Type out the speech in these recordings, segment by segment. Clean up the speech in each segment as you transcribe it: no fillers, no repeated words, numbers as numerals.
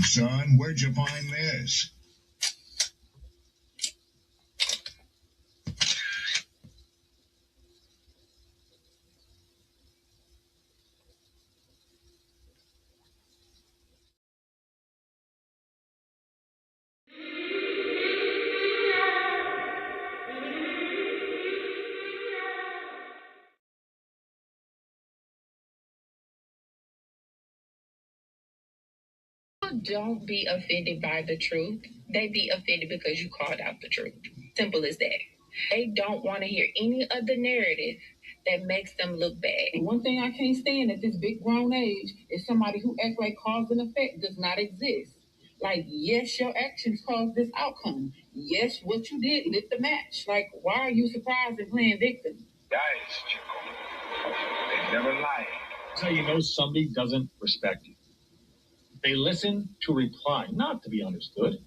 son. Where'd you find this? Don't be offended by the truth. They be offended because you called out the truth. Simple as that. They don't want to hear any other narrative that makes them look bad. One thing I can't stand at this big grown age is somebody who acts like cause and effect does not exist. Like, yes, your actions caused this outcome. Yes, what you did lit the match. Like, why are you surprised and playing victim? Guys, Chico, they never lie. That's how you know somebody doesn't respect you. They listen to reply, not to be understood.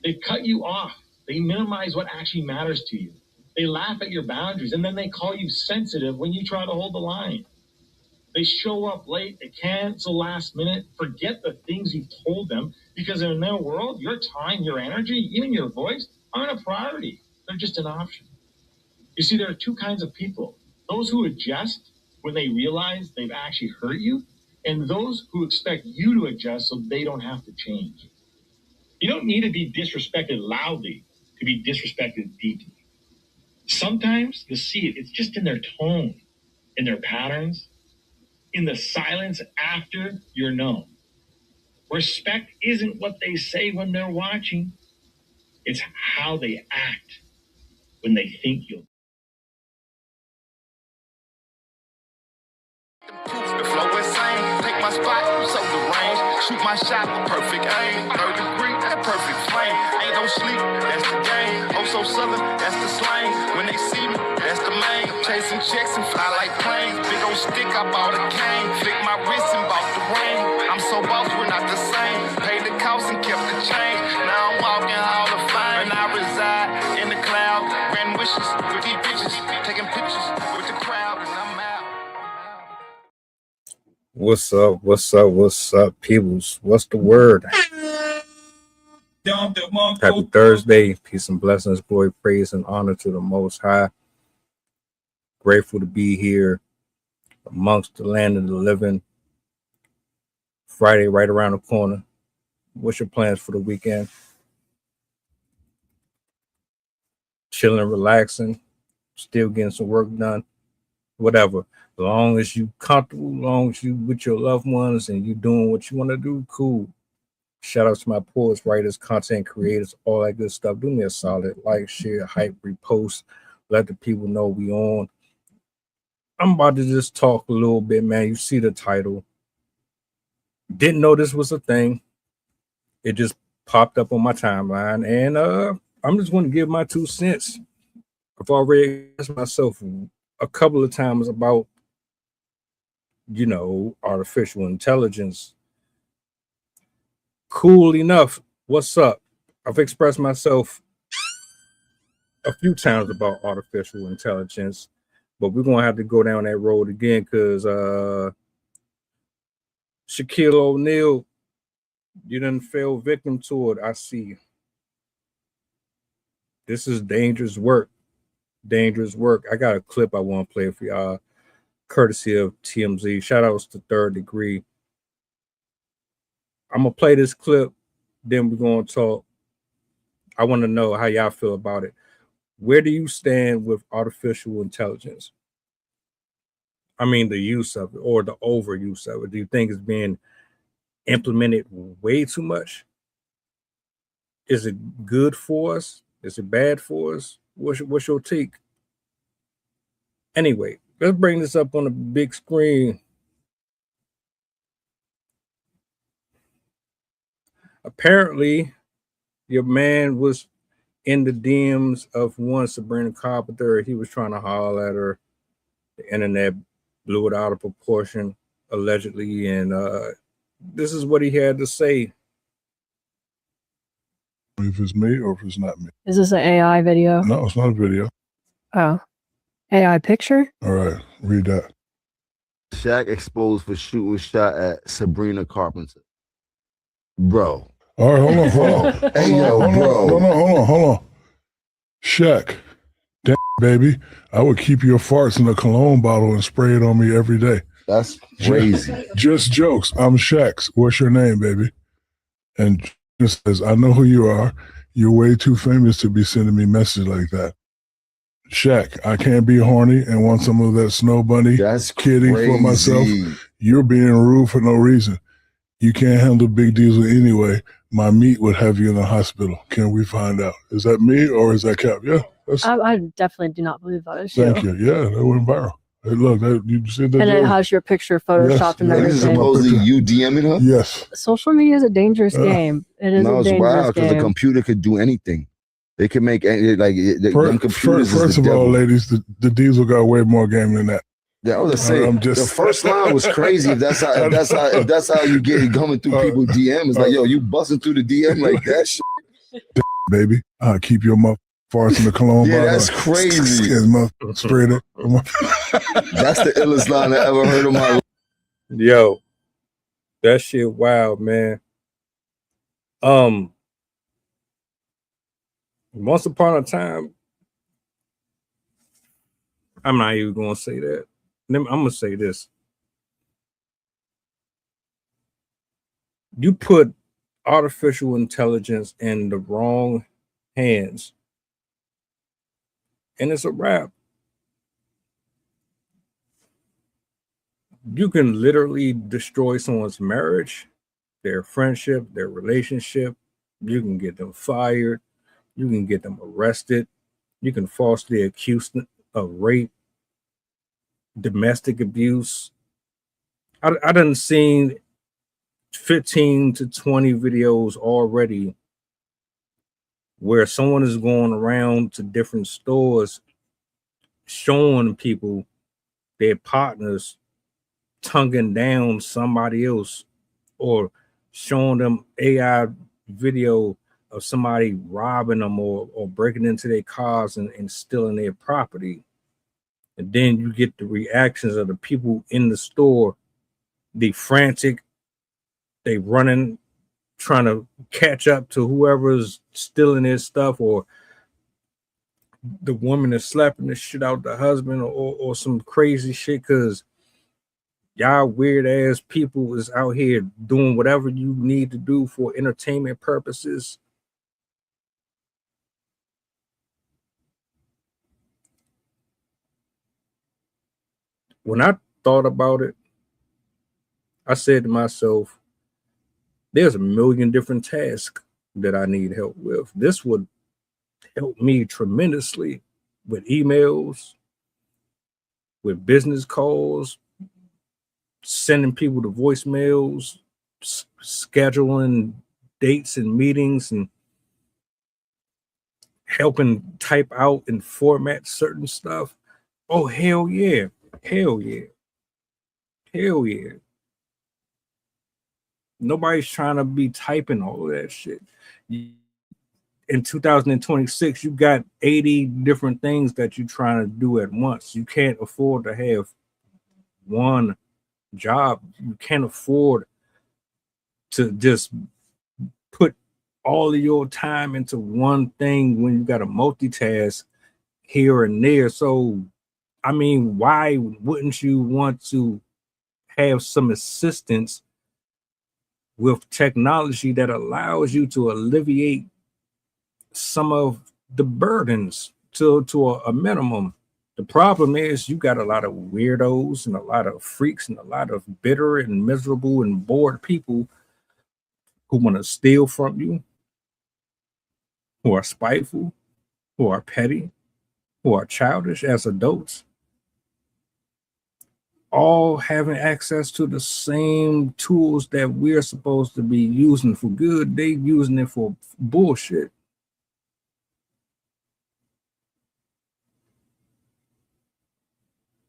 They cut you off. They minimize what actually matters to you. They laugh at your boundaries, and then they call you sensitive when you try to hold the line. They show up late. They cancel last minute. Forget the things you've told them, because in their world, your time, your energy, even your voice aren't a priority. They're just an option. You see, there are two kinds of people. Those who adjust when they realize they've actually hurt you, and those who expect you to adjust so they don't have to change. You don't need to be disrespected loudly to be disrespected deeply. Sometimes you'll see it. It's just in their tone, in their patterns, in the silence after you're known. Respect isn't what they say when they're watching. It's how they act when they think you'll. The flow insane, take my spot, so the range. Shoot my shot with perfect aim. 3rd degree, that perfect flame. Ain't no sleep, that's the game. Oh, so southern, that's the slang. When they see me, that's the main. Chasing checks and fly like planes. Big old stick, I bought a cane. Flick my wrist and bought the ring. I'm so boss, we're not the same. Paid the cost and kept the change. Now I'm walking Hall of Fame. And I reside in the cloud. Grand wishes with these bitches. Taking pictures with the crowd, and I'm out. What's up, peoples? What's the word? Happy Thursday. Peace and blessings, glory, praise, and honor to the Most High. Grateful to be here amongst the land of the living. Friday right around the corner. What's your plans for the weekend? Chilling, relaxing, still getting some work done. Whatever. As long as you comfortable, as long as you with your loved ones and you doing what you want to do, cool. Shout out to my poets, writers, content creators, all that good stuff. Do me a solid, like, share, hype, repost. Let the people know we on. I'm about to just talk a little bit, man. You see the title. Didn't know this was a thing. It just popped up on my timeline, and I'm just going to give my 2 cents. I've already asked myself a couple of times about, artificial intelligence. Cool enough. What's up? I've expressed myself a few times about artificial intelligence, but we're going to have to go down that road again because Shaquille O'Neal, you done fell victim to it. I see. This is dangerous work. Dangerous work. I got a clip I want to play for y'all, courtesy of TMZ. Shout outs to 3rd Degree. I'm gonna play this clip, then we're gonna talk. I want to know how y'all feel about it. Where do you stand with artificial intelligence? I mean, the use of it or the overuse of it. Do you think it's being implemented way too much? Is it good for us? Is it bad for us? What's your take? Anyway, let's bring this up on the big screen. Apparently, your man was in the DMs of one Sabrina Carpenter. He was trying to holler at her. The internet blew it out of proportion, allegedly, and this is what he had to say. If it's me or if it's not me. Is this an AI video? No, it's not a video. Oh. AI picture? All right, read that. Shaq exposed for shooting shot at Sabrina Carpenter. bro. All right, hold on. Hey, yo, bro. Hold on. Shaq, damn, baby, I would keep your farts in a cologne bottle and spray it on me every day. That's crazy. Just jokes. I'm Shaq's. What's your name, baby? And just says, I know who you are. You're way too famous to be sending me messages like that. Shaq, I can't be horny and want some of that snow bunny kidding for myself. You're being rude for no reason. You can't handle Big Diesel anyway. My meat would have you in the hospital. Can we find out? Is that me or is that Cap? Yeah. I definitely do not believe that is you. Thank you. Yeah, that went viral. Hey, look, you see that? And it has your picture photoshopped and everything. This is supposedly you DMing her? Yes. Social media is a dangerous game. It is a dangerous game. No, it's wild because the computer could do anything. They can make computers. First of all, ladies, the Diesel got way more game than that. Yeah, I was saying the first line was crazy. If that's how you get it coming through people DM, it's like, yo, you busting through the DM like that shit. Baby, I'll keep your farts in the cologne bottle. Yeah, that's crazy. Sprayed it. That's the illest line I ever heard of my life. Yo, that shit wild, man. Once upon a time, I'm not even gonna say that. I'm gonna say this. You put artificial intelligence in the wrong hands, and it's a wrap. You can literally destroy someone's marriage, their friendship, their relationship. You can get them fired. You can get them arrested. You can falsely accuse them of rape, domestic abuse. I done seen 15 to 20 videos already where someone is going around to different stores showing people their partners tonguing down somebody else, or showing them AI video of somebody robbing them or breaking into their cars and stealing their property. And then you get the reactions of the people in the store, the frantic, they running, trying to catch up to whoever's stealing their stuff, or the woman is slapping the shit out the husband, or some crazy shit, because y'all weird ass people is out here doing whatever you need to do for entertainment purposes. When I thought about it, I said to myself, there's a million different tasks that I need help with. This would help me tremendously with emails, with business calls, sending people to voicemails, scheduling dates and meetings, and helping type out and format certain stuff. Oh, hell yeah. Hell yeah. Hell yeah. Nobody's trying to be typing all of that shit. In 2026, you got 80 different things that you're trying to do at once. You can't afford to have one job. You can't afford to just put all of your time into one thing when you got to multitask here and there. So, I mean, why wouldn't you want to have some assistance with technology that allows you to alleviate some of the burdens to a minimum? The problem is you got a lot of weirdos and a lot of freaks and a lot of bitter and miserable and bored people who want to steal from you, who are spiteful, who are petty, who are childish as adults, all having access to the same tools that we're supposed to be using for good. They using it for bullshit.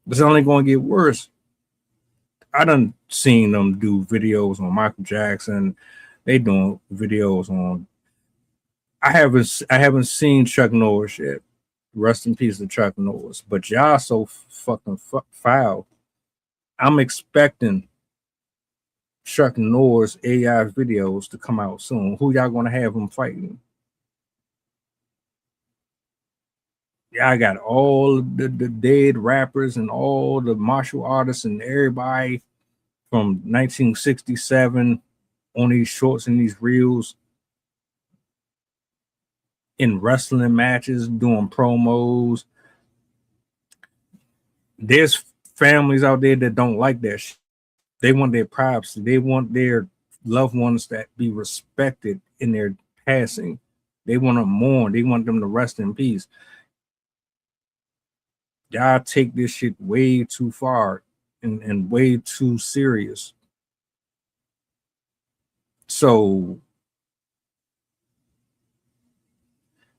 It's only going to get worse. I done seen them do videos on Michael Jackson. They doing videos on. I haven't seen Chuck Norris yet. Rest in peace to Chuck Norris. But y'all so fucking foul. I'm expecting Chuck Norris AI videos to come out soon. Who y'all gonna have him fighting? Y'all got all the dead rappers and all the martial artists and everybody from 1967 on these shorts and these reels in wrestling matches, doing promos. There's families out there that don't like that shit. They want their privacy. They want their loved ones that be respected in their passing. They want to mourn. They want them to rest in peace. Y'all take this shit way too far and way too serious. So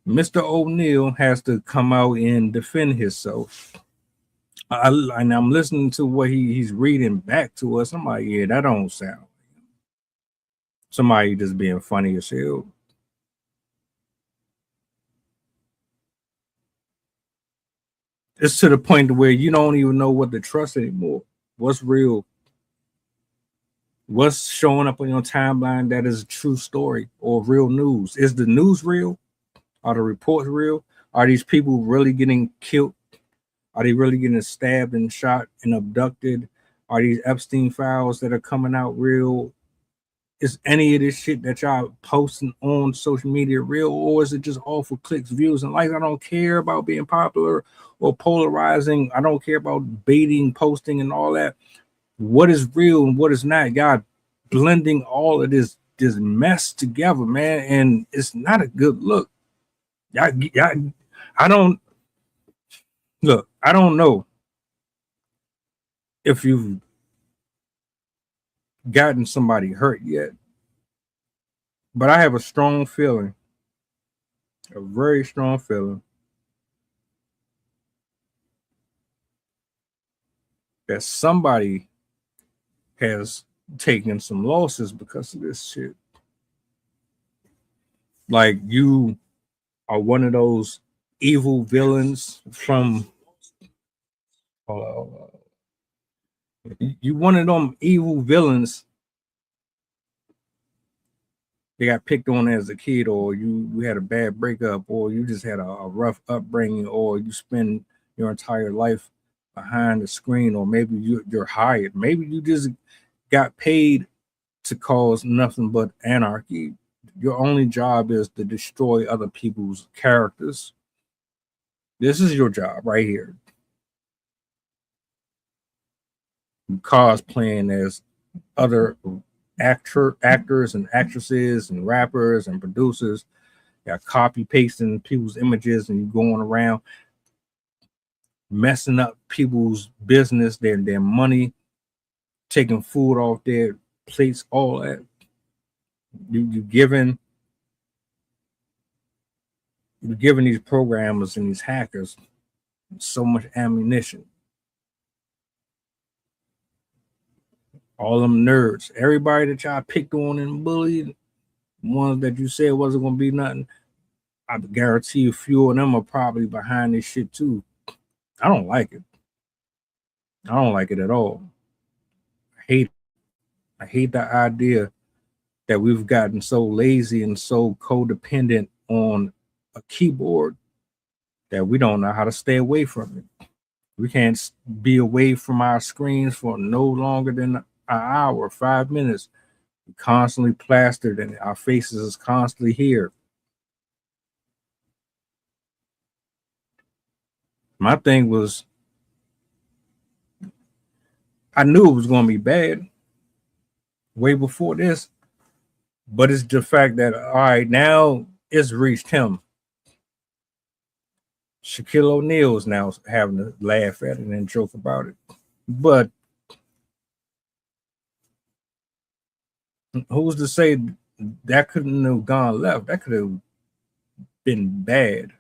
Mr. O'Neal has to come out and defend himself. And I'm listening to what he's reading back to us. I'm like, yeah, that don't sound like him. Somebody just being funny as hell. It's to the point where you don't even know what to trust anymore. What's real? What's showing up on your timeline that is a true story or real news? Is the news real? Are the reports real? Are these people really getting killed? Are they really getting stabbed and shot and abducted? Are these Epstein files that are coming out real? Is any of this shit that y'all posting on social media real, or is it just all for clicks, views, and likes? I don't care about being popular or polarizing. I don't care about baiting, posting, and all that. What is real and what is not? Y'all blending all of this mess together, man, and it's not a good look. I don't know if you've gotten somebody hurt yet, but I have a strong feeling, a very strong feeling, that somebody has taken some losses because of this shit. Like, you are one of those evil villains from you one of them evil villains. They got picked on as a kid, or you had a bad breakup, or you just had a rough upbringing, or you spend your entire life behind the screen, or maybe you're hired. Maybe you just got paid to cause nothing but anarchy. Your only job is to destroy other people's characters. This is your job right here. Cosplaying as other actors and actresses and rappers and producers. Got copy pasting people's images, and you going around messing up people's business, their money, taking food off their plates, all that. You're giving these programmers and these hackers so much ammunition. All them nerds, everybody that y'all picked on and bullied, ones that you said wasn't gonna be nothing, I guarantee you a few of them are probably behind this shit too. I don't like it. I don't like it at all. I hate the idea that we've gotten so lazy and so codependent on a keyboard that we don't know how to stay away from it. We can't be away from our screens for no longer than an hour, 5 minutes. We're constantly plastered and our faces is constantly here. My thing was, I knew it was going to be bad way before this, but it's the fact that, all right, now it's reached him. Shaquille O'Neal is now having to laugh at it and joke about it. But who's to say that couldn't have gone left? That could have been bad.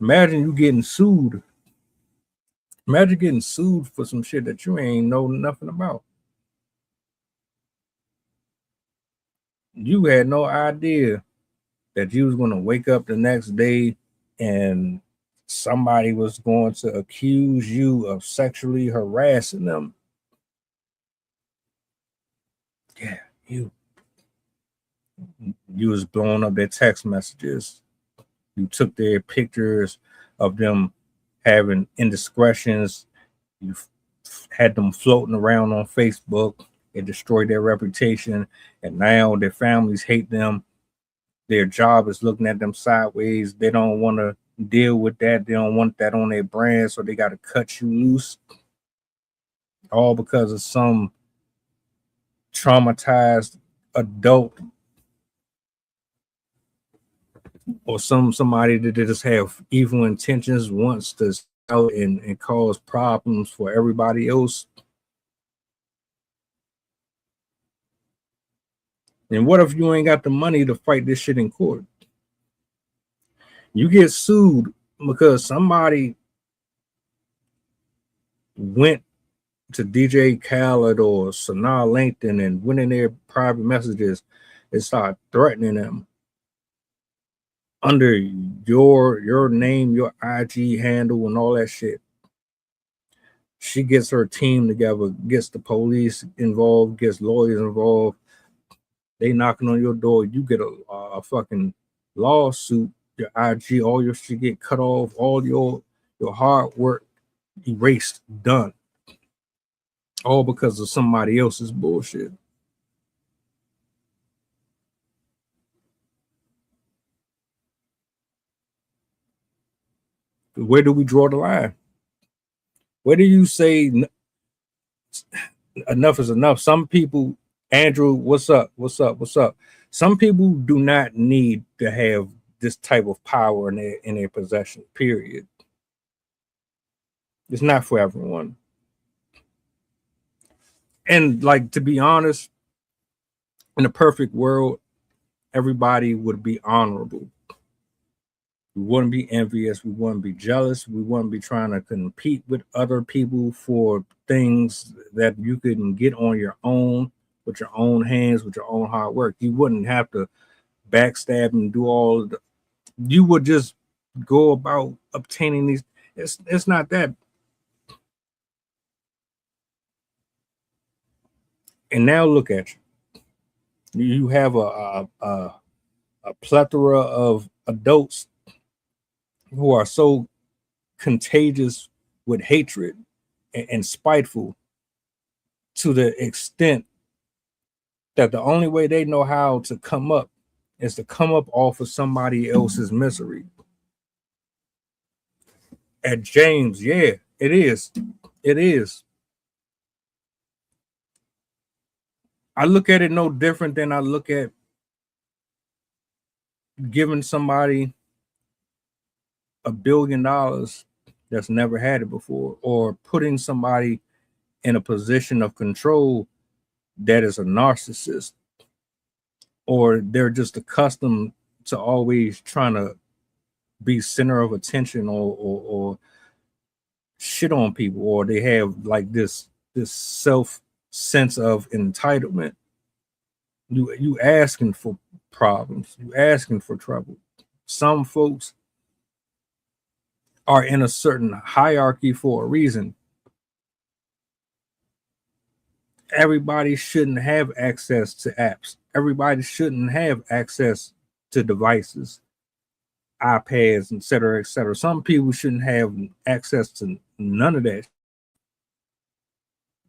Imagine you getting sued. Imagine getting sued for some shit that you ain't know nothing about. You had no idea that you was going to wake up the next day and somebody was going to accuse you of sexually harassing them. Yeah, you was blowing up their text messages. You took their pictures of them having indiscretions. You had them floating around on Facebook. It destroyed their reputation, and now their families hate them. Their job is looking at them sideways. They don't want to deal with that. They don't want that on their brand, so they got to cut you loose. All because of some traumatized adult or somebody that just have evil intentions, wants to sell and cause problems for everybody else. And what if you ain't got the money to fight this shit in court? You get sued because somebody went to DJ Khaled or Sanaa Lathan and went in their private messages and started threatening them under your name, your IG handle, and all that shit. She gets her team together, gets the police involved, gets lawyers involved. They knocking on your door. You get a fucking lawsuit. Your IG, all your shit get cut off. All your hard work erased, done. All because of somebody else's bullshit. Where do we draw the line? Where do you say enough is enough? Some people, Andrew, what's up? What's up? What's up? Some people do not need to have this type of power in their possession, period. It's not for everyone. And like, to be honest, in a perfect world, everybody would be honorable. We wouldn't be envious. We wouldn't be jealous. We wouldn't be trying to compete with other people for things that you couldn't get on your own, with your own hands, with your own hard work. You wouldn't have to backstab and do all of the, you would just go about obtaining these. It's not that. And now look at you. You have a plethora of adults who are so contagious with hatred and spiteful to the extent that the only way they know how to come up is to come up off of somebody else's misery. At James, yeah, it is. It is. I look at it no different than I look at giving somebody $1 billion that's never had it before, or putting somebody in a position of control that is a narcissist, or they're just accustomed to always trying to be center of attention or shit on people, or they have like this self sense of entitlement. You asking for problems, you asking for trouble. Some folks are in a certain hierarchy for a reason. Everybody shouldn't have access to apps. Everybody shouldn't have access to devices, iPads, et cetera, et cetera. Some people shouldn't have access to none of that.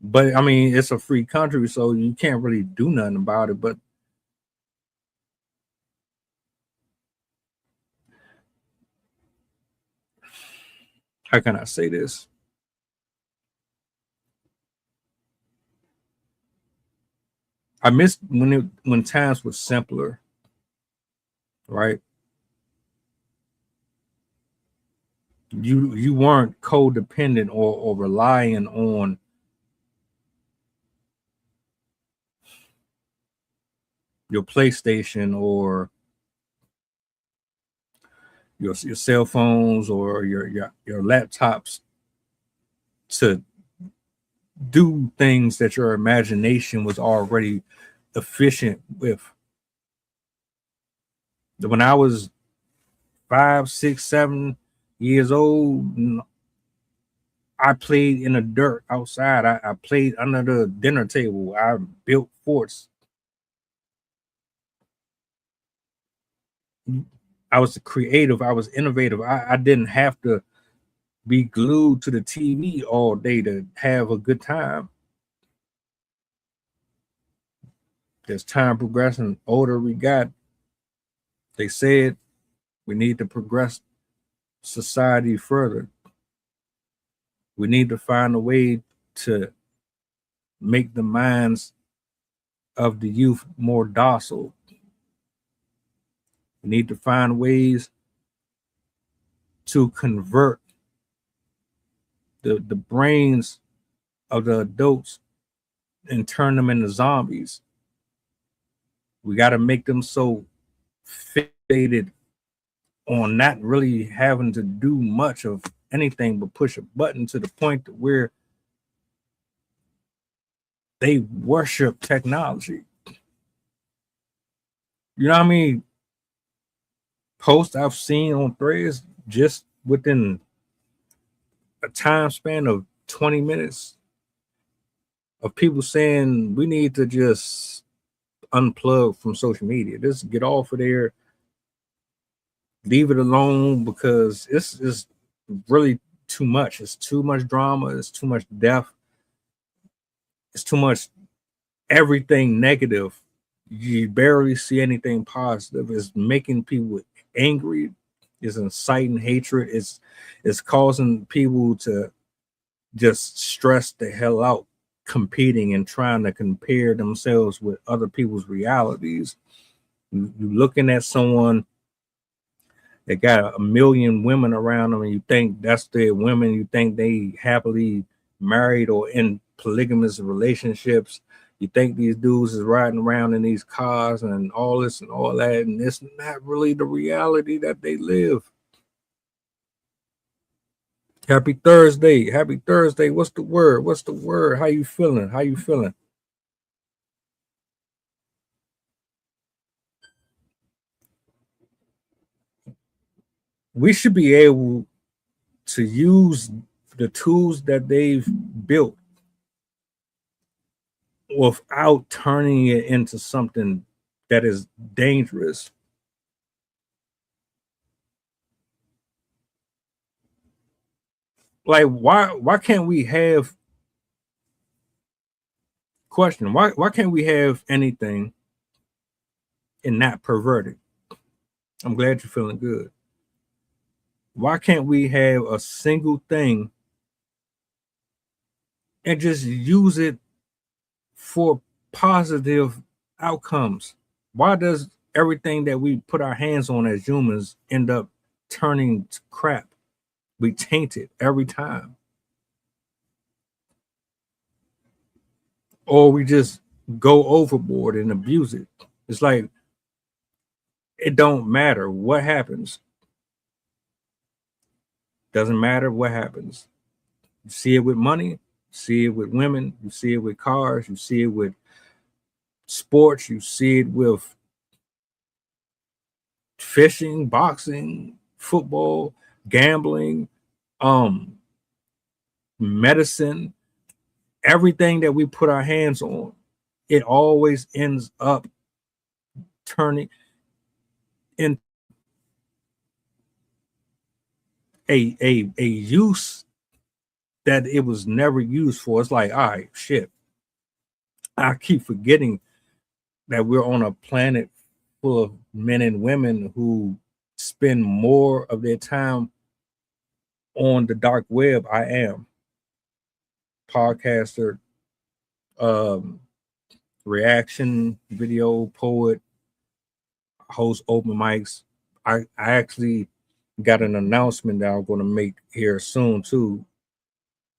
But I mean, it's a free country, so you can't really do nothing about it. But how can I say this? I miss when times were simpler, right? You weren't codependent or relying on your PlayStation or your cell phones or your laptops to do things that your imagination was already efficient with. When I was 5, 6, 7 years old, I played in the dirt outside. I played under the dinner table. I built forts. I was creative, I was innovative. I didn't have to be glued to the TV all day to have a good time. As time progressed and older we got, they said we need to progress society further. We need to find a way to make the minds of the youth more docile. We need to find ways to convert the brains of the adults and turn them into zombies. We got to make them so fixated on not really having to do much of anything but push a button to the point where they worship technology. You know what I mean? Posts I've seen on Threads just within a time span of 20 minutes of people saying we need to just unplug from social media. Just get off of there, leave it alone, because it's really too much. It's too much drama. It's too much death. It's too much everything negative. You barely see anything positive. It's making people angry. It's inciting hatred. It's causing people to just stress the hell out, competing and trying to compare themselves with other people's realities. You're looking at someone that got 1 million women around them, and you think that's their women. You think they happily married or in polygamous relationships. You think these dudes is riding around in these cars and all this and all that, and it's not really the reality that they live. Happy Thursday. Happy Thursday. What's the word? What's the word? How you feeling? How you feeling? We should be able to use the tools that they've built without turning it into something that is dangerous. Like, why can't we have question? Why can't we have anything and not pervert it? I'm glad you're feeling good. Why can't we have a single thing and just use it for positive outcomes? Why does everything that we put our hands on as humans end up turning to crap? We taint it every time. Or we just go overboard and abuse it. It's like, it don't matter what happens. Doesn't matter what happens. You see it with money, you see it with women, you see it with cars, you see it with sports, you see it with fishing, boxing, football, gambling, medicine. Everything that we put our hands on, it always ends up turning in a use that it was never used for. It's like, all right, shit. I keep forgetting that we're on a planet full of men and women who spend more of their time on the dark web. I am podcaster, reaction video poet, host open mics. I actually got an announcement that I'm going to make here soon too.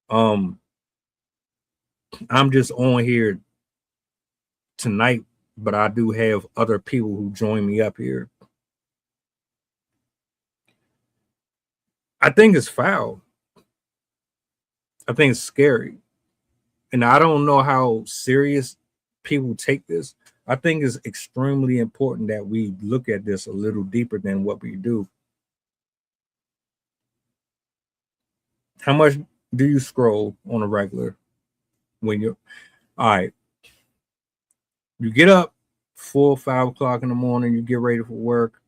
I'm just on here tonight, but I do have other people who join me up here. I think it's foul. I think it's scary. And I don't know how serious people take this. I think it's extremely important that we look at this a little deeper than what we do. How much do you scroll on a regular when you're all right? You get up 4 or 5 o'clock in the morning, you get ready for work,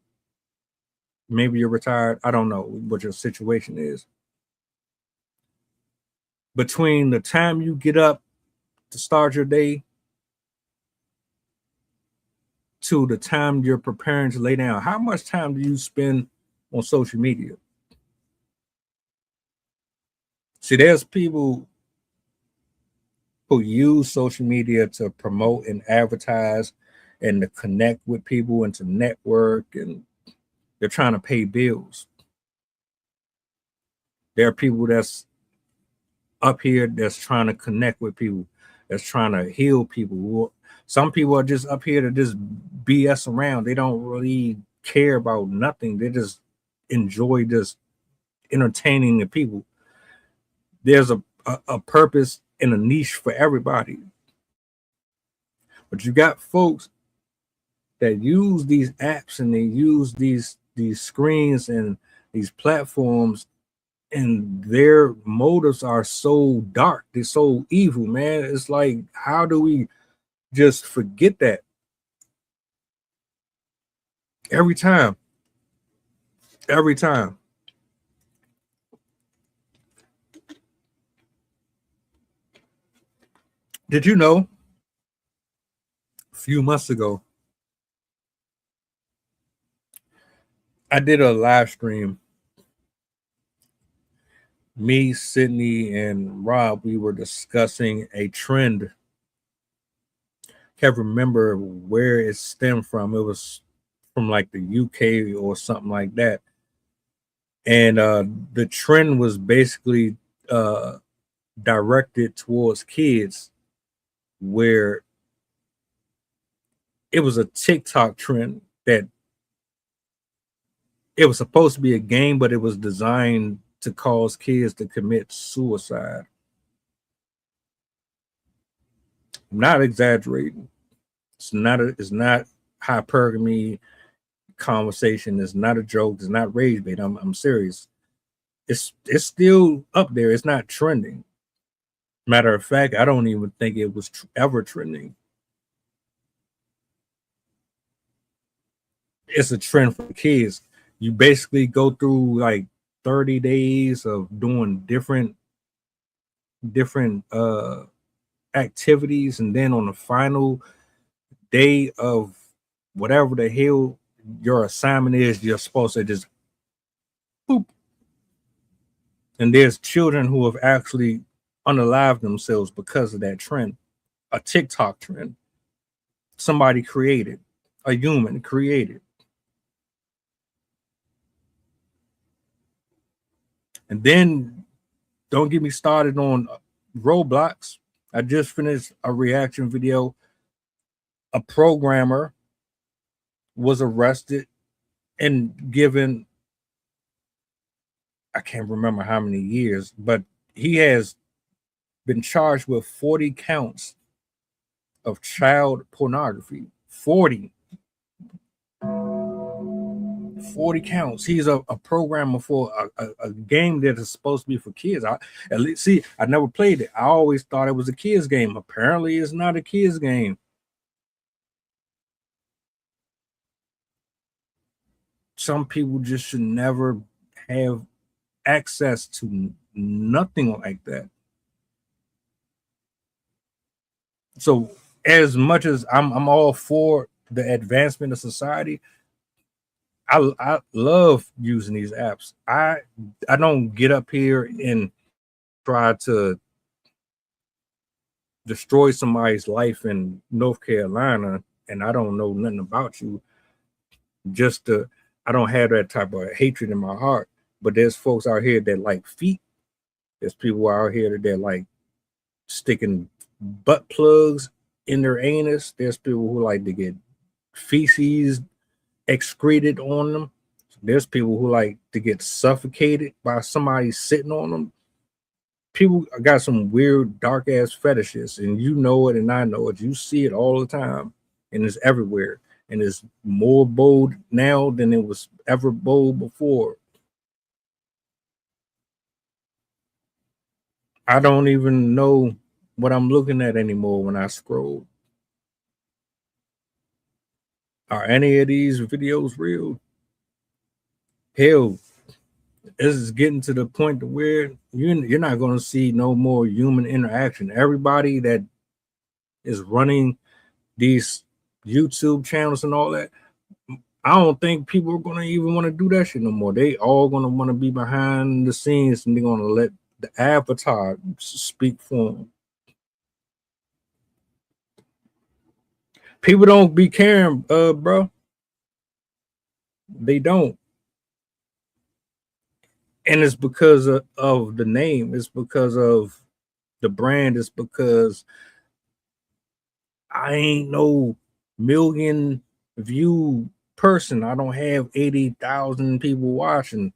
Maybe you're retired. I don't know what your situation is. Between the time you get up to start your day to the time you're preparing to lay down, how much time do you spend on social media? See, there's people who use social media to promote and advertise and to connect with people and to network, and they're trying to pay bills. There are people that's up here that's trying to connect with people, that's trying to heal people. Some people are just up here to just BS around. They don't really care about nothing. They just enjoy just entertaining the people. There's a purpose and a niche for everybody. But you got folks that use these apps and they use these screens and these platforms, and their motives are so dark. They're so evil, man. It's like, how do we just forget that? Every time. Did you know a few months ago, I did a live stream. Me, Sydney, and Rob, we were discussing a trend. Can't remember where it stemmed from. It was from like the UK or something like that. And the trend was basically directed towards kids, where it was a TikTok trend that it was supposed to be a game, but it was designed to cause kids to commit suicide. I'm not exaggerating. It's not hypergamy conversation. It's not a joke. It's not rage bait. I'm serious. It's still up there. It's not trending. Matter of fact, I don't even think it was ever trending. It's a trend for kids. You basically go through like 30 days of doing different activities, and then on the final day of whatever the hell your assignment is, you're supposed to just boop. And there's children who have actually unalived themselves because of that trend, a TikTok trend. Somebody created, a human created. And then don't get me started on Roblox. I just finished a reaction video. A programmer was arrested and given, I can't remember how many years, but he has been charged with 40 counts of child pornography. 40 counts. He's a programmer for a game that is supposed to be for kids. I never played it. I always thought it was a kids game. Apparently it's not a kids game. Some people just should never have access to nothing like that. So as much as I'm all for the advancement of society, I love using these apps. I don't get up here and try to destroy somebody's life in North Carolina, and I don't know nothing about you. I don't have that type of hatred in my heart. But there's folks out here that like feet. There's people out here that like sticking butt plugs in their anus. There's people who like to get feces excreted on them. There's people who like to get suffocated by somebody sitting on them. People got some weird dark ass fetishes, and you know it and I know it. You see it all the time, and it's everywhere, and it's more bold now than it was ever bold before. I don't even know what I'm looking at anymore when I scroll. Are any of these videos real? Hell, it's getting to the point to where you're not going to see no more human interaction. Everybody that is running these YouTube channels and all that, I don't think people are going to even want to do that shit no more. They all going to want to be behind the scenes, and they're going to let the avatar speak for them. People don't be caring, bro. They don't. And it's because of the name. It's because of the brand. It's because I ain't no million view person. I don't have 80,000 people watching.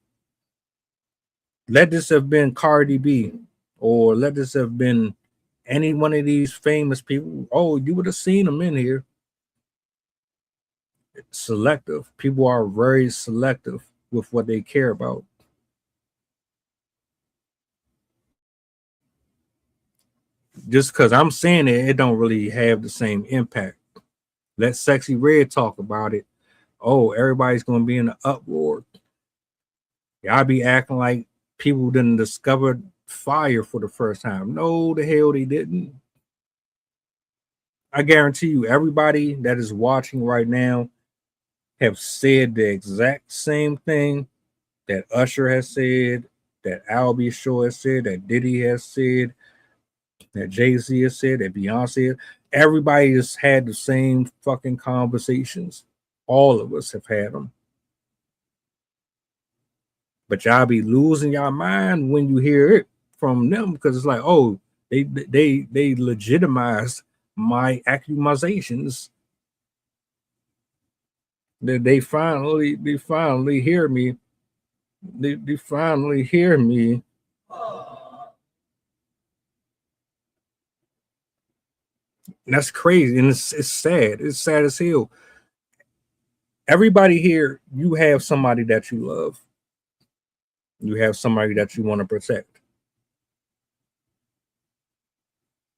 Let this have been Cardi B, or let this have been any one of these famous people. Oh, you would have seen them in here. It's selective. People are very selective with what they care about. Just because I'm saying it don't really have the same impact. Let Sexy Red talk about it. Oh, everybody's gonna be in an uproar. Y'all be acting like people didn't discover fire for the first time. No, the hell they didn't. I guarantee you, everybody that is watching right now have said the exact same thing that Usher has said, that Albie Shaw has said, that Diddy has said, that Jay-Z has said, that Beyonce has. Everybody has had the same fucking conversations. All of us have had them. But y'all be losing your mind when you hear it from them, because it's like, oh, they legitimize my accusations. They finally hear me. They finally hear me. And that's crazy, and it's sad. It's sad as hell. Everybody here, you have somebody that you love. You have somebody that you want to protect.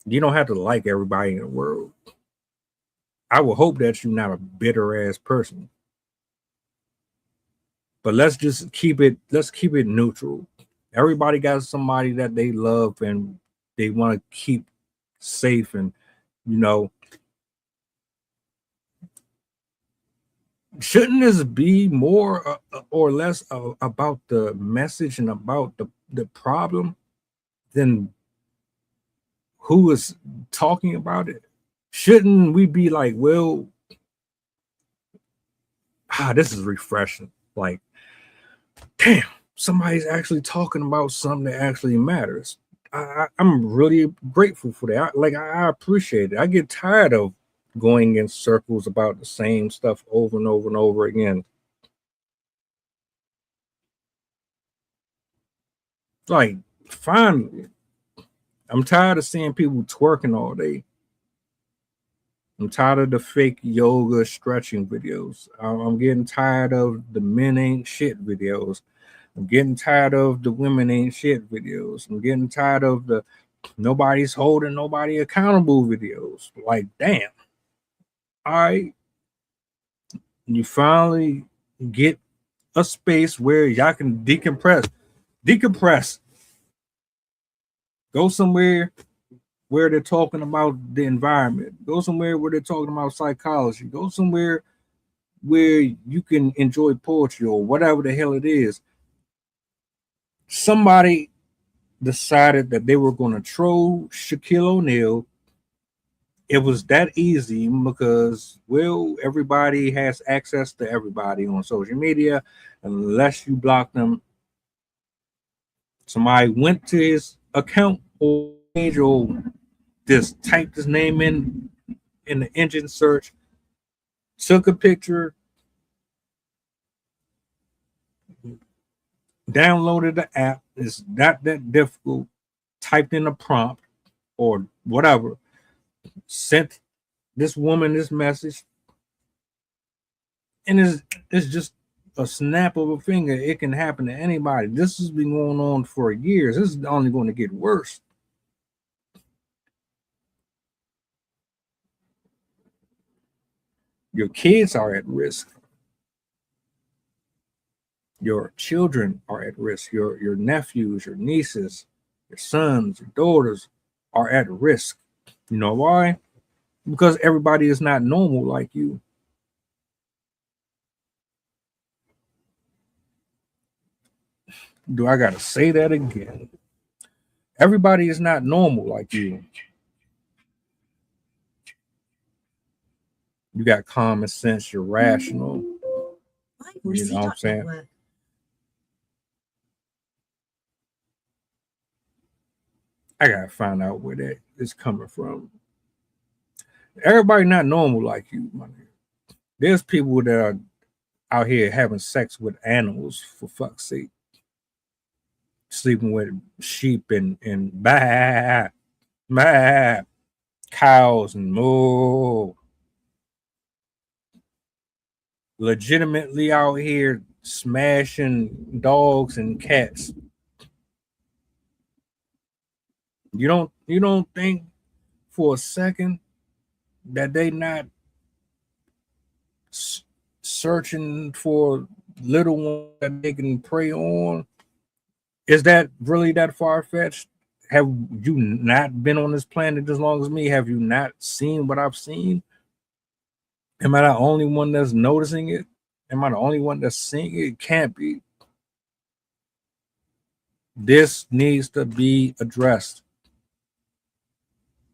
You don't have to like everybody in the world. I would hope that you're not a bitter ass person. But let's keep it neutral. Everybody got somebody that they love and they want to keep safe, and shouldn't this be more or less about the message and about the problem than who is talking about it? Shouldn't we be like, well, this is refreshing. Like, damn, somebody's actually talking about something that actually matters. I'm really grateful for that. I appreciate it. I get tired of going in circles about the same stuff over and over and over again. Like, finally, I'm tired of seeing people twerking all day. I'm tired of the fake yoga stretching videos. I'm getting tired of the men ain't shit videos. I'm getting tired of the women ain't shit videos. I'm getting tired of the nobody's holding nobody accountable videos. Like, damn. All right. You finally get a space where y'all can decompress. Go somewhere where they're talking about the environment. Go somewhere where they're talking about psychology. Go somewhere where you can enjoy poetry or whatever the hell it is. Somebody decided that they were going to troll Shaquille O'Neal. It was that easy because, well, everybody has access to everybody on social media unless you block them. Somebody went to his account or page or just typed his name in the engine search, took a picture, downloaded the app. It's not that difficult. Typed in a prompt or whatever, sent this woman this message, and it's just a snap of a finger. It can happen to anybody. This has been going on for years. This is only going to get worse. Your kids are at risk. Your children are at risk. Your nephews, your nieces, your sons, your daughters are at risk. You know why? Because everybody is not normal like you. Do I gotta say that again? Everybody is not normal like you. You got common sense, you're rational. You know what I'm saying? I gotta find out where that is coming from. Everybody not normal like you, my nigga. There's people that are out here having sex with animals for fuck's sake. Sleeping with sheep and cows and moo. Legitimately out here smashing dogs and cats. You don't think for a second that they not searching for little ones that they can prey on? Is that really that far-fetched? Have you not been on this planet as long as me? Have you not seen what I've seen? Am I the only one that's noticing it? Am I the only one that's seeing it? It can't be. This needs to be addressed.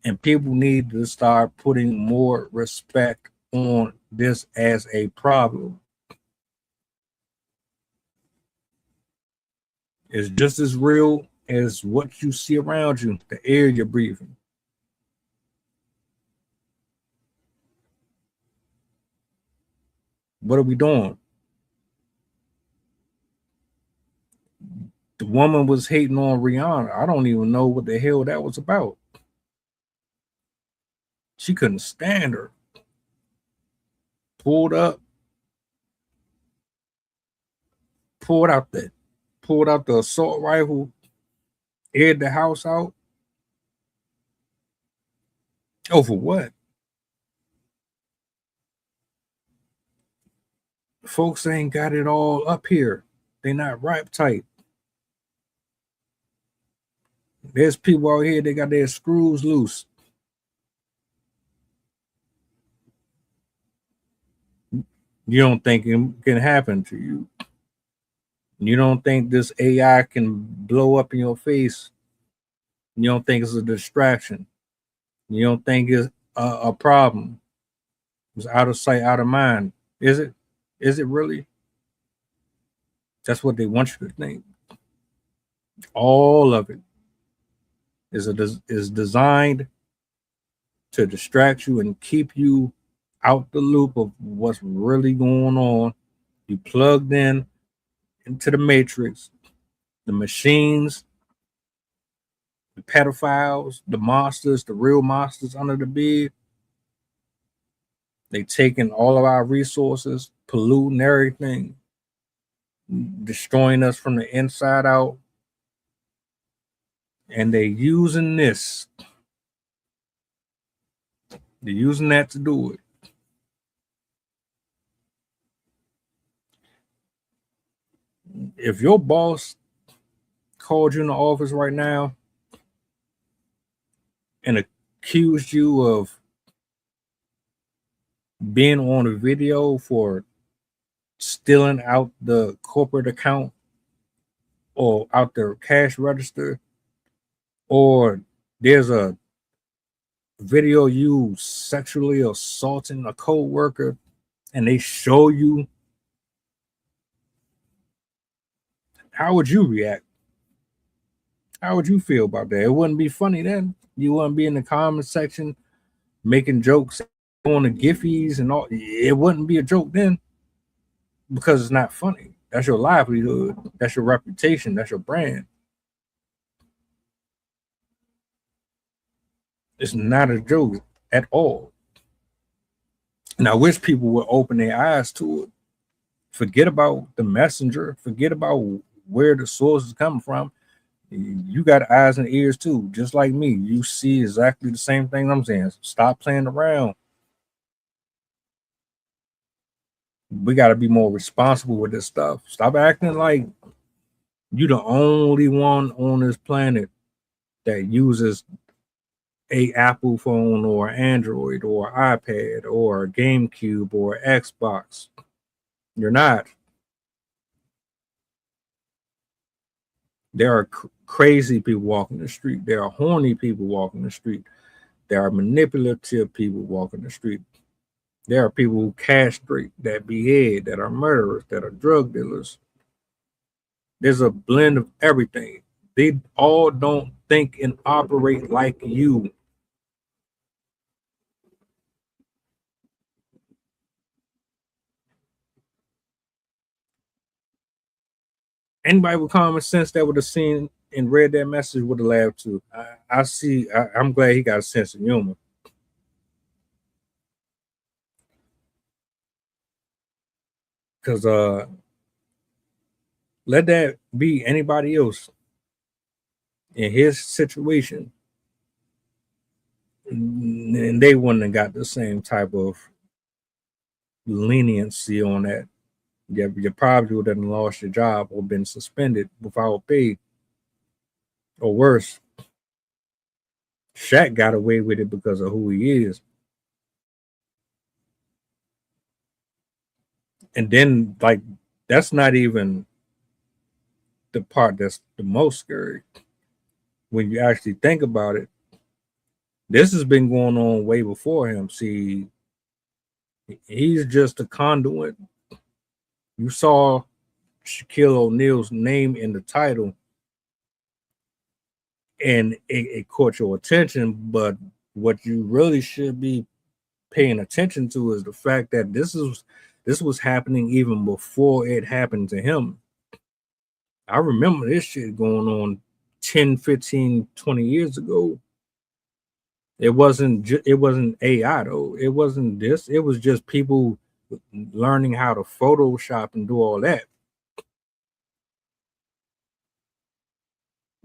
And people need to start putting more respect on this as a problem. It's just as real as what you see around you, the air you're breathing. What are we doing? The woman was hating on Rihanna. I don't even know what the hell that was about. She couldn't stand her. Pulled out the assault rifle, aired the house out. Oh, for what? Folks ain't got it all up here. They not ripe tight. There's people out here, they got their screws loose. You don't think it can happen to you. You don't think this AI can blow up in your face. You don't think it's a distraction. You don't think it's a problem. It's out of sight, out of mind. Is it? Is it really? That's what they want you to think. All of it is designed to distract you and keep you out the loop of what's really going on. You plugged in into the matrix, the machines, the pedophiles, the monsters, the real monsters under the bed. They taking all of our resources, polluting everything, destroying us from the inside out. And they using this. They're using that to do it. If your boss called you in the office right now and accused you of being on a video for stealing out the corporate account or out the cash register, or there's a video you sexually assaulting a co-worker and they show you, how would you react? How would you feel about that? It wouldn't be funny then. You wouldn't be in the comment section making jokes on the Giphies and all. It wouldn't be a joke then because it's not funny. That's your livelihood. That's your reputation. That's your brand. It's not a joke at all. And I wish people would open their eyes to it. Forget about the messenger. Forget about where the source is coming from. You got eyes and ears too, just like me. You see exactly the same thing I'm saying. Stop playing around. We got to be more responsible with this stuff. Stop acting like you the only one on this planet that uses a Apple phone or Android or iPad or GameCube or Xbox. You're not. There are crazy people walking the street. There are horny people walking the street. There are manipulative people walking the street. There are people who castrate, that behead, that are murderers, that are drug dealers. There's a blend of everything. They all don't think and operate like you. Anybody with common sense that would have seen and read that message would have laughed too. I'm glad he got a sense of humor. Because let that be anybody else in his situation, and they wouldn't have got the same type of leniency on that. You probably would have lost your job or been suspended without pay, or worse. Shaq got away with it because of who he is. And then, like, that's not even the part that's the most scary. When you actually think about it, this has been going on way before him. See, he's just a conduit. You saw Shaquille O'Neal's name in the title, and it caught your attention. But what you really should be paying attention to is the fact that this was happening even before it happened to him. I remember this shit going on 10, 15, 20 years ago. It wasn't AI though. It wasn't this. It was just people learning how to Photoshop and do all that.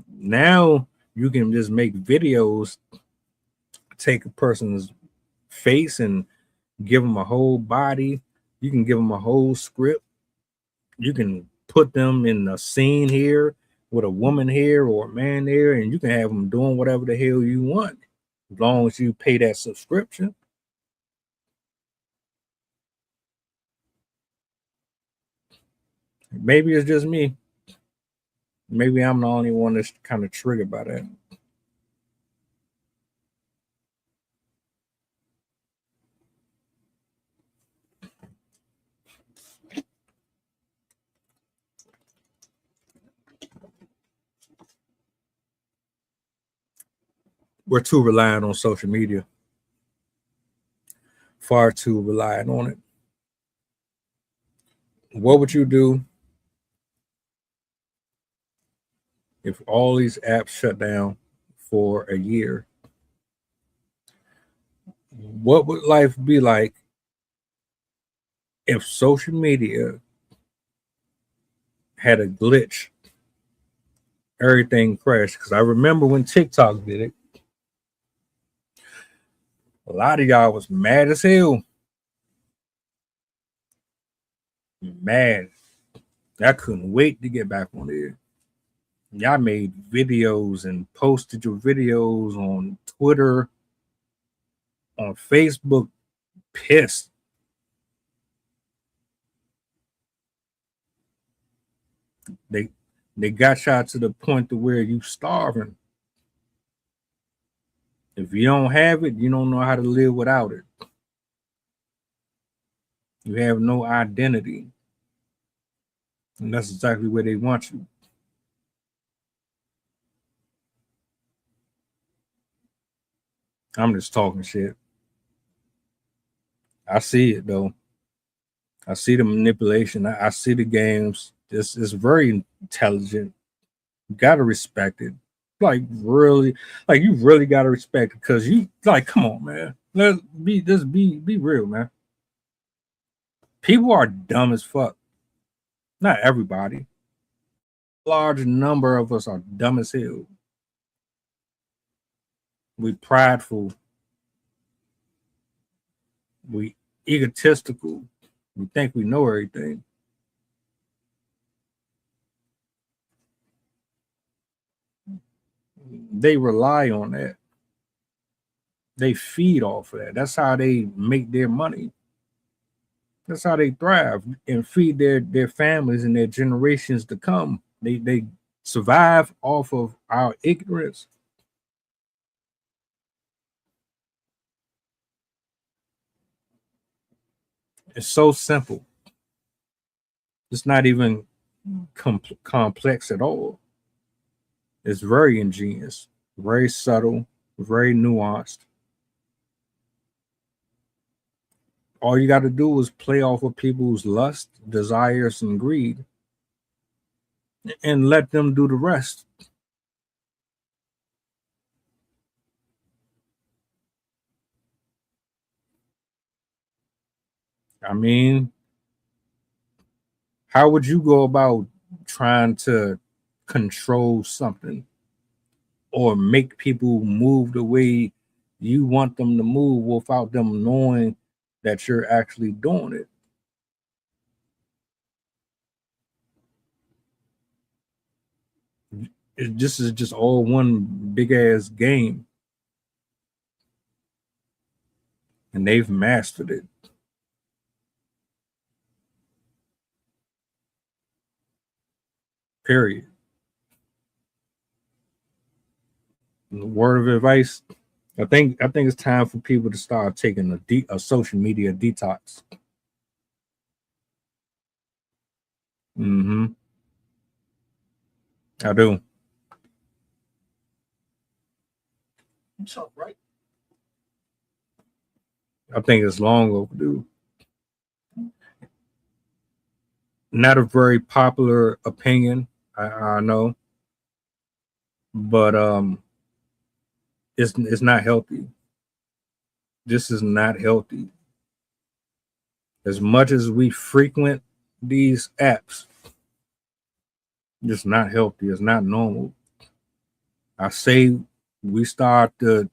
Now you can just make videos, take a person's face and give them a whole body. You can give them a whole script. You can put them in a scene here with a woman here or a man there, and you can have them doing whatever the hell you want, as long as you pay that subscription. Maybe it's just me. Maybe I'm the only one that's kind of triggered by that. We're too reliant on social media. Far too reliant on it. What would you do if all these apps shut down for a year? What would life be like if social media had a glitch? Everything crashed. Because I remember when TikTok did it, a lot of y'all was mad as hell. Mad. I couldn't wait to get back on there. Y'all made videos and posted your videos on Twitter, on Facebook, pissed. They got y'all to the point to where you starving. If you don't have it, you don't know how to live without it. You have no identity. And that's exactly where they want you. I'm just talking shit. I see it though. I see the manipulation. I see the games. It's very intelligent. You gotta respect it. Like really, like you really gotta respect it, because you like, come on, man. Let's be real, man. People are dumb as fuck. Not everybody. A large number of us are dumb as hell. We prideful. We egotistical. We think we know everything. They rely on that. They feed off of that. That's how they make their money. That's how they thrive and feed their families and their generations to come. They survive off of our ignorance. It's so simple. It's not even complex at all. It's very ingenious, very subtle, very nuanced. All you got to do is play off of people's lust, desires, and greed, and let them do the rest. I mean, how would you go about trying to control something or make people move the way you want them to move without them knowing that you're actually doing it? This is just all one big ass game, and they've mastered it. Period. Word of advice: I think it's time for people to start taking a social media detox. I do. What's up, right? I think it's long overdue. Not a very popular opinion, I know, but it's not healthy. This is not healthy. As much as we frequent these apps, it's not healthy. It's not normal. I say we start to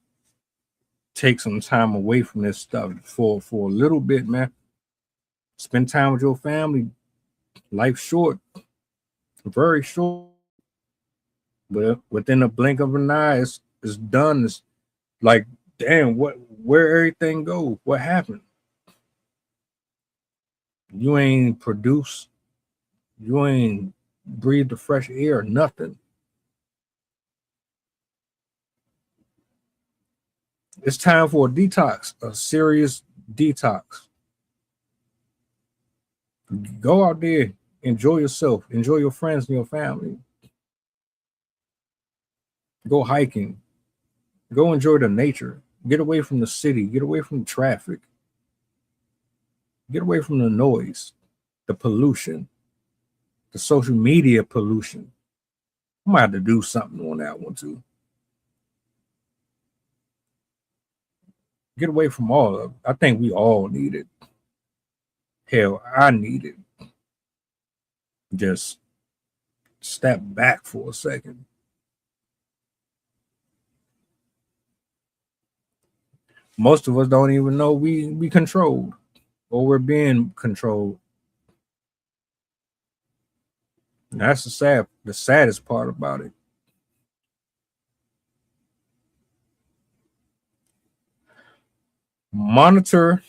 take some time away from this stuff for a little bit, man. Spend time with your family. Life's short, very short. But within a blink of an eye, it's done. It's like, damn, where everything go? What happened? You ain't produced. You ain't breathed the fresh air, nothing. It's time for a detox, a serious detox. Go out there, enjoy yourself, enjoy your friends and your family. Go hiking. Go enjoy the nature. Get away from the city. Get away from the traffic. Get away from the noise, the pollution, the social media pollution. I might have to do something on that one too. Get away from all of it. I think we all need it. Hell, I need it. Just step back for a second. Most of us don't even know we controlled or we're being controlled. And that's the saddest part about it. Monitor,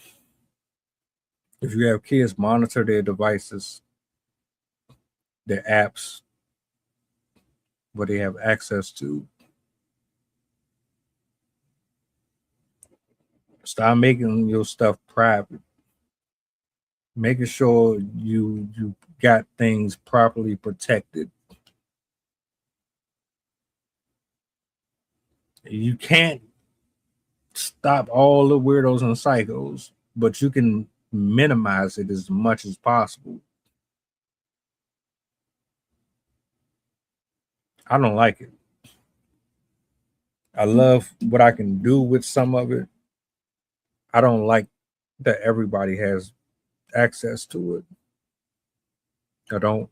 if you have kids, monitor their devices, their apps, what they have access to. Start making your stuff private. Making sure you got things properly protected. You can't stop all the weirdos and psychos, but you can minimize it as much as possible. I don't like it. I love what I can do with some of it. I don't like that everybody has access to it. I don't.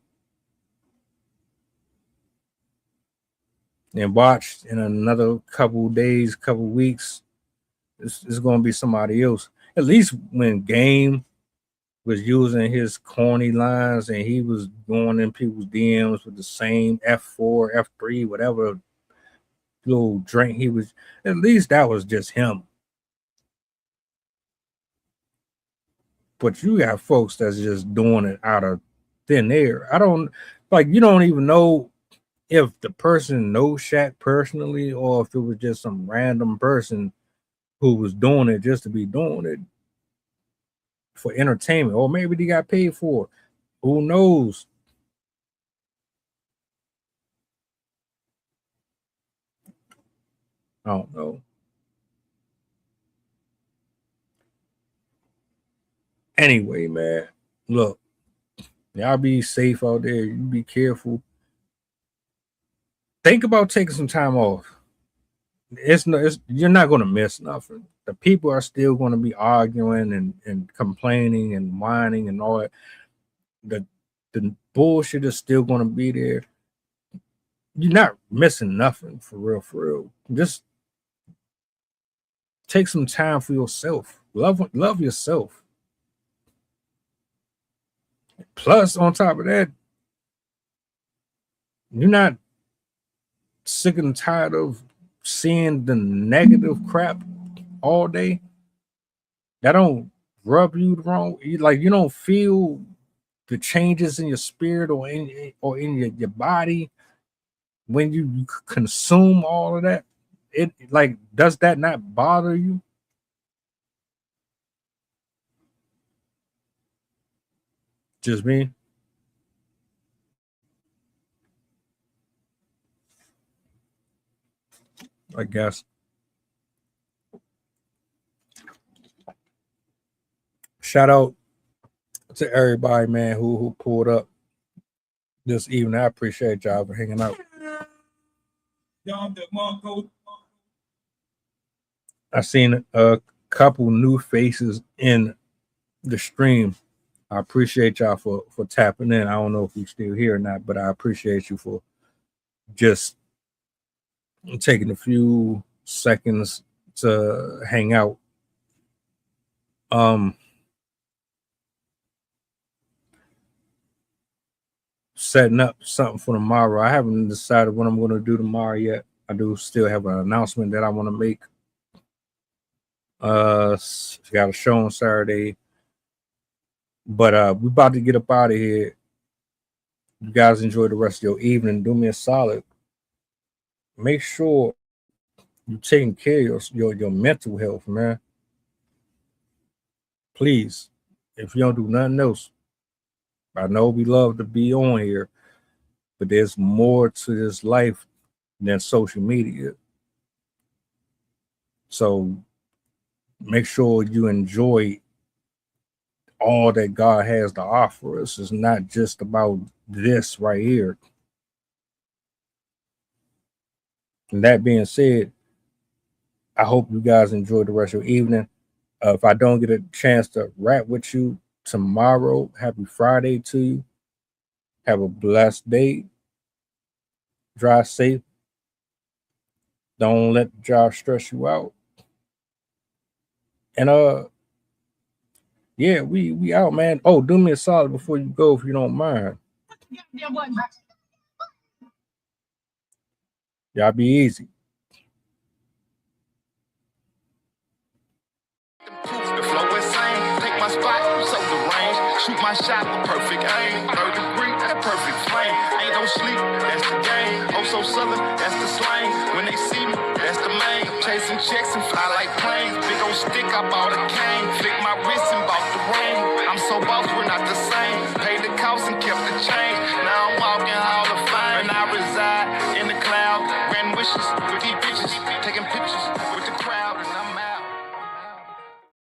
And watch in another couple days, couple weeks, it's going to be somebody else. At least when Game was using his corny lines and he was going in people's DMs with the same F4, F3, whatever little drink he was. At least that was just him. But you got folks that's just doing it out of thin air. You don't even know if the person knows Shaq personally or if it was just some random person who was doing it just to be doing it for entertainment, or maybe they got paid for it. Who knows? I don't know. Anyway, man, look, y'all be safe out there. You be careful. Think about taking some time off. You're not going to miss nothing. The people are still going to be arguing and complaining and whining and all that. The bullshit is still going to be there. You're not missing nothing for real. Just take some time for yourself. Love yourself. Plus, on top of that, you're not sick and tired of seeing the negative crap all day. That don't rub you the wrong. You don't feel the changes in your spirit or in your body when you consume all of that. It does that not bother you? Just me? I guess. Shout out to everybody, man, who pulled up this evening. I appreciate y'all for hanging out. I seen a couple new faces in the stream. I appreciate y'all for tapping in. I don't know if you're still here or not, but I appreciate you for just taking a few seconds to hang out. Setting up something for tomorrow. I haven't decided what I'm going to do tomorrow yet. I do still have an announcement that I want to make. Got a show on Saturday, but we're about to get up out of here. You guys enjoy the rest of your evening. Do me a solid. Make sure you're taking care of your mental health, man. Please, if you don't do nothing else, I know we love to be on here, but there's more to this life than social media. So make sure you enjoy all that God has to offer us. It's not just about this right here. And that being said, I hope you guys enjoy the rest of your evening. If I don't get a chance to rap with you tomorrow, happy Friday to you. Have a blessed day. Drive safe. Don't let the job stress you out. And yeah, we out, man. Oh, do me a solid before you go if you don't mind. Y'all be easy. The flow insane, take my spot, so the range. Shoot my shot with perfect aim. 3rd degree, that perfect flame. Ain't no sleep, that's the game. Oh, so southern, that's the slang. When they see me, that's the main. Chasing checks and fly like planes. Big old stick, I bought a cane. Flick my wrist and bought the ring. I'm so boss, we're not the same. Paid the cost and kept the change. Now I'm walking Hall of Fame. And I reside in the cloud. Grand wishes with these bitches.